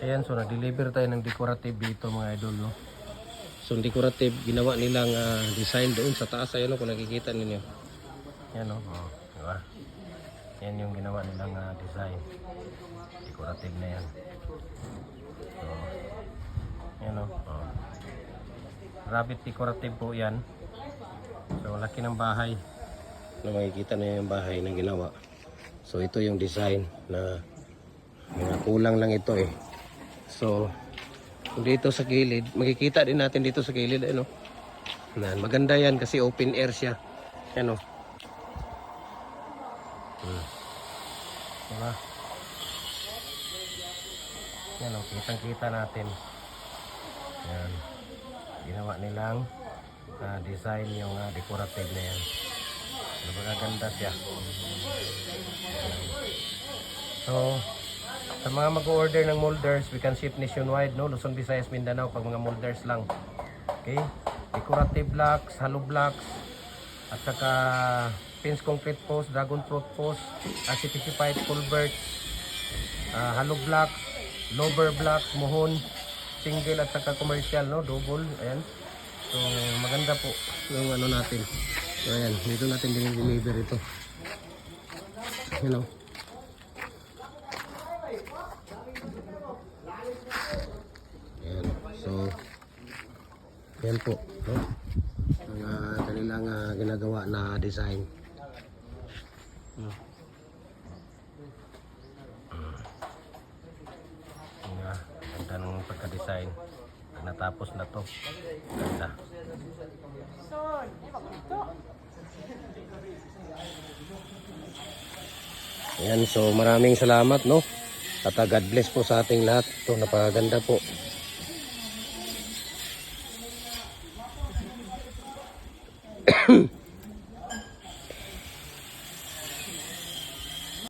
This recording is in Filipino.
Ayan, so nag-deliver tayo ng decorative dito mga idol, no? So decorative, ginawa nilang design doon sa taas. Ayan, no, kung nakikita ninyo. Ayan, no? Oh, diba? Yan yung ginawa nilang design. Decorative na yan. So, ayan, no? Oh. Rabbit decorative po yan. So laki ng bahay. Na makikita na yung bahay na ginawa. So ito yung design na mga kulang lang ito eh. So dito sa gilid, makikita din natin dito sa gilid, ano. Maganda yan kasi open air siya. Ano. Diba? Yan o, kitang-kita natin. Yan. Ginawa nilang design yung decorative na yan. Magaganda siya. So, sa mga mag-order ng molders, we can ship nationwide, no? Luzon, Visayas, Mindanao, pag mga molders lang. Okay? Decorative blocks, hollow blocks, at saka fence concrete post, dragon fruit post, RCPC pipe, culvert, hollow blocks, lower blocks, muhon, single at saka commercial, no? Double, ayan. So, maganda po yung ano natin. So, ayan, dito natin dinideliver ito. You know. Ayan, so, ayan po, no? Ang kanilang ginagawa na design. Ganda ng pagka-design. Natapos na to. Ganda. Ayan, so maraming salamat, no? At God bless po sa ating lahat. Ito, napakaganda po.